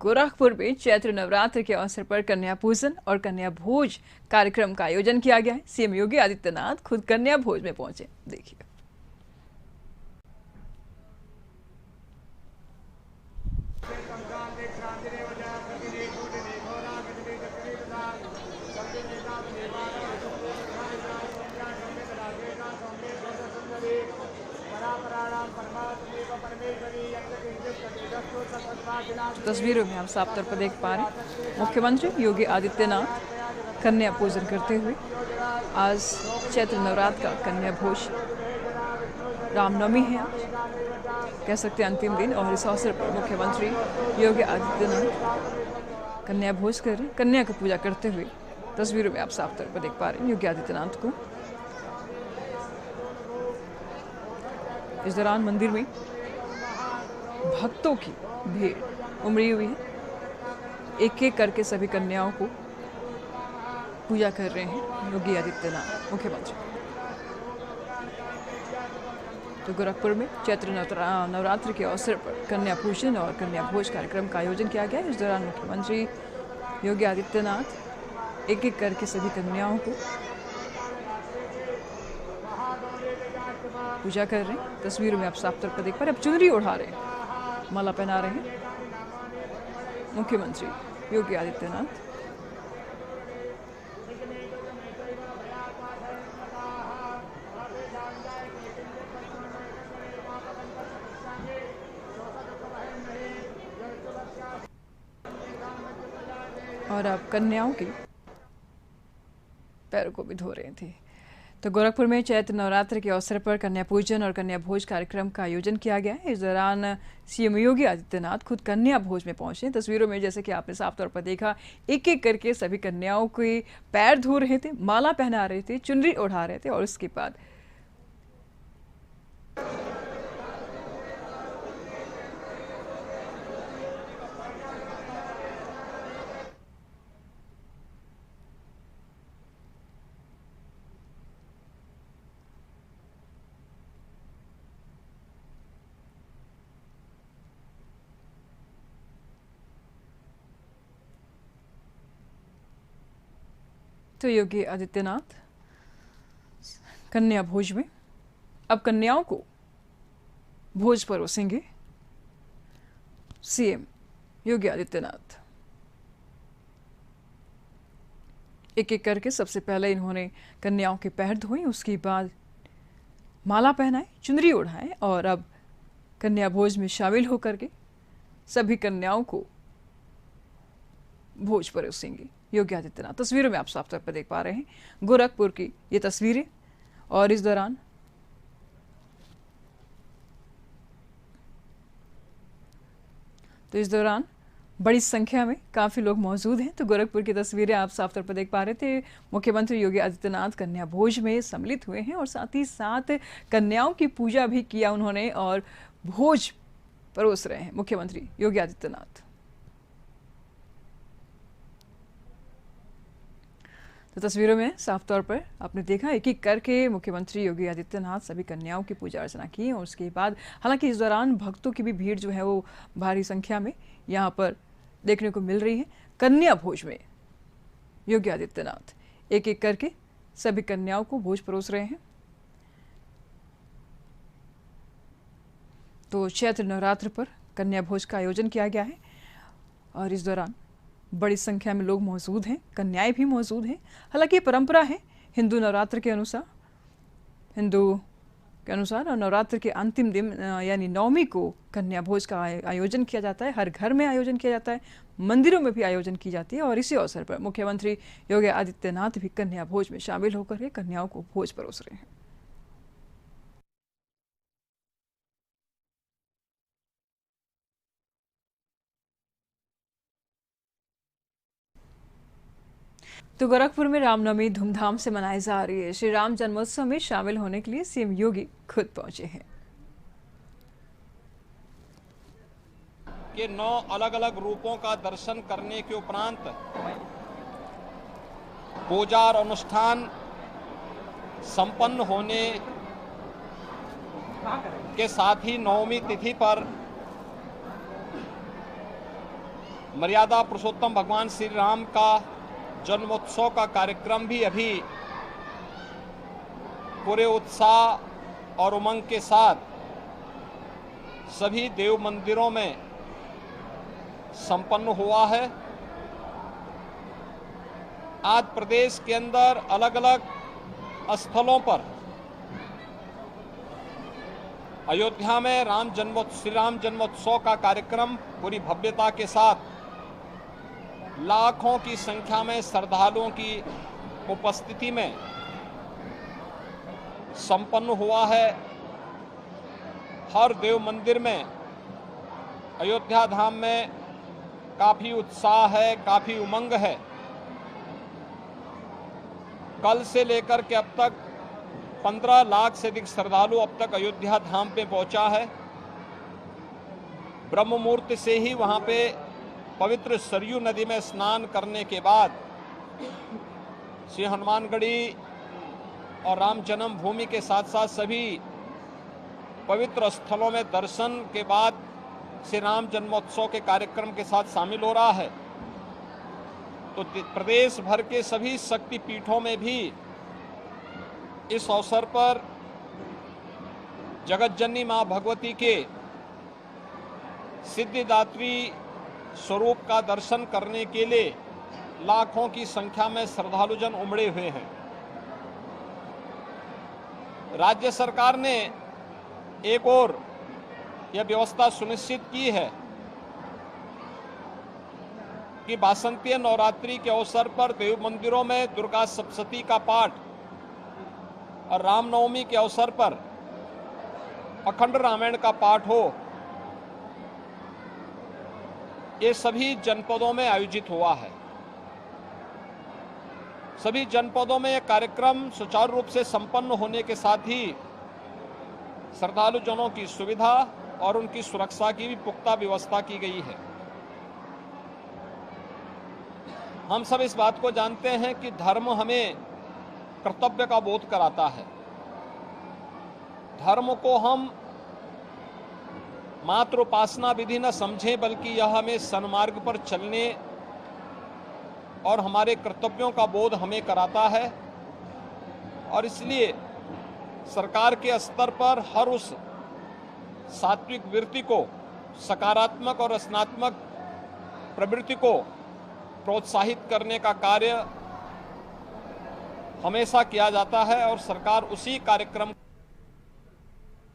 गोरखपुर में चैत्र नवरात्र के अवसर पर कन्या पूजन और कन्या भोज कार्यक्रम का आयोजन किया गया है। सीएम योगी आदित्यनाथ खुद कन्या भोज में पहुंचे। देखिए। तस्वीरों में हम साफ तौर पर देख पा रहे हैं मुख्यमंत्री योगी आदित्यनाथ कन्या पूजन करते हुए। आज चैत्र नवरात्र का कन्या भोज, रामनवमी है आज, कह सकते हैं अंतिम दिन, और इस अवसर पर मुख्यमंत्री योगी आदित्यनाथ कन्या भोज कर रहे, कन्या की पूजा करते हुए। तस्वीरों में आप साफ तौर पर देख पा रहे हैं योगी आदित्यनाथ को। इस दौरान मंदिर में भक्तों की भीड़ उमड़ी हुई है। एक एक करके सभी कन्याओं को पूजा कर रहे हैं योगी आदित्यनाथ मुख्यमंत्री। तो गोरखपुर में चैत्र नवरात्र के अवसर पर कन्या पूजन और कन्या भोज कार्यक्रम का आयोजन किया गया। इस दौरान मुख्यमंत्री योगी आदित्यनाथ एक एक करके सभी कन्याओं को पूजा कर रहे हैं। तस्वीरों में आप साफ तौर पर देख पा रहे हैं। अब चुनरी उड़ा रहे हैं, माला पहना रहे हैं मुख्यमंत्री योगी आदित्यनाथ। और अब कन्याओं की पैरों को भी धो रहे थे। तो गोरखपुर में चैत्र नवरात्र के अवसर पर कन्या पूजन और कन्या भोज कार्यक्रम का आयोजन किया गया है। इस दौरान सीएम योगी आदित्यनाथ खुद कन्या भोज में पहुंचे। तस्वीरों में जैसे कि आपने साफ तौर पर देखा, एक एक करके सभी कन्याओं के पैर धो रहे थे, माला पहना रहे थे, चुनरी उड़ा रहे थे, और उसके बाद तो योगी आदित्यनाथ कन्या भोज में अब कन्याओं को भोज परोसेंगे सीएम योगी आदित्यनाथ। एक एक करके सबसे पहले इन्होंने कन्याओं के पैर धोए, उसके बाद माला पहनाए, चुनरी ओढ़ाए, और अब कन्या भोज में शामिल होकर के सभी कन्याओं को भोज परोसेंगे योगी आदित्यनाथ। तस्वीरों में आप साफ तौर पर देख पा रहे हैं गोरखपुर की ये तस्वीरें। और इस दौरान बड़ी संख्या में काफी लोग मौजूद हैं। तो गोरखपुर की तस्वीरें आप साफ तौर पर देख पा रहे थे। मुख्यमंत्री योगी आदित्यनाथ कन्या भोज में सम्मिलित हुए हैं और साथ ही साथ कन्याओं की पूजा भी किया उन्होंने और भोज परोस रहे हैं मुख्यमंत्री योगी आदित्यनाथ। तो तस्वीरों में साफ तौर पर आपने देखा, एक एक करके मुख्यमंत्री योगी आदित्यनाथ सभी कन्याओं की पूजा अर्चना की। और उसके बाद हालांकि इस दौरान भक्तों की भी भीड़ जो है वो भारी संख्या में यहाँ पर देखने को मिल रही है। कन्या भोज में योगी आदित्यनाथ एक एक करके सभी कन्याओं को भोज परोस रहे हैं। तो चैत्र नवरात्र पर कन्या भोज का आयोजन किया गया है और इस दौरान बड़ी संख्या में लोग मौजूद हैं, कन्याएं भी मौजूद हैं। हालांकि ये परंपरा है हिंदू नवरात्र के अनुसार, और नवरात्र के अंतिम दिन यानी नवमी को कन्या भोज का आयोजन किया जाता है। हर घर में आयोजन किया जाता है, मंदिरों में भी आयोजन की जाती है। और इसी अवसर पर मुख्यमंत्री योगी आदित्यनाथ भी कन्या भोज में शामिल होकर के कन्याओं को भोज परोस रहे हैं। तो गोरखपुर में रामनवमी धूमधाम से मनाई जा रही है। श्री राम जन्मोत्सव में शामिल होने के लिए सीएम योगी खुद पहुंचे हैं। के 9 अलग अलग रूपों का दर्शन करने के उपरांत पूजा और अनुष्ठान संपन्न होने के साथ ही नवमी तिथि पर मर्यादा पुरुषोत्तम भगवान श्री राम का जन्मोत्सव का कार्यक्रम भी अभी पूरे उत्साह और उमंग के साथ सभी देव मंदिरों में संपन्न हुआ है। आज प्रदेश के अंदर अलग अलग स्थलों पर अयोध्या में श्री राम जन्मोत्सव का कार्यक्रम पूरी भव्यता के साथ लाखों की संख्या में श्रद्धालुओं की उपस्थिति में संपन्न हुआ है। हर देव मंदिर में अयोध्या धाम में काफी उत्साह है, काफी उमंग है। कल से लेकर के अब तक 15 लाख से अधिक श्रद्धालु अब तक अयोध्या धाम पे पहुंचा है। ब्रह्म मुहूर्त से ही वहां पे पवित्र सरयू नदी में स्नान करने के बाद श्री हनुमानगढ़ी और राम जन्मभूमि के साथ साथ सभी पवित्र स्थलों में दर्शन के बाद श्री राम जन्मोत्सव के कार्यक्रम के साथ शामिल हो रहा है। तो प्रदेश भर के सभी शक्ति पीठों में भी इस अवसर पर जगतजननी मां भगवती के सिद्धिदात्री स्वरूप का दर्शन करने के लिए लाखों की संख्या में श्रद्धालुजन उमड़े हुए हैं। राज्य सरकार ने एक और यह व्यवस्था सुनिश्चित की है कि वासंतीय नवरात्रि के अवसर पर देव मंदिरों में दुर्गा सप्तशती का पाठ और रामनवमी के अवसर पर अखंड रामायण का पाठ हो। ये सभी जनपदों में आयोजित हुआ है। सभी जनपदों में यह कार्यक्रम सुचारू रूप से संपन्न होने के साथ ही श्रद्धालुजनों की सुविधा और उनकी सुरक्षा की भी पुख्ता व्यवस्था की गई है। हम सब इस बात को जानते हैं कि धर्म हमें कर्तव्य का बोध कराता है। धर्म को हम मात्र उपासना विधि न समझें, बल्कि यह हमें सन्मार्ग पर चलने और हमारे कर्तव्यों का बोध हमें कराता है। और इसलिए सरकार के स्तर पर हर उस सात्विक वृत्ति को, सकारात्मक और रचनात्मक प्रवृत्ति को प्रोत्साहित करने का कार्य हमेशा किया जाता है और सरकार उसी कार्यक्रम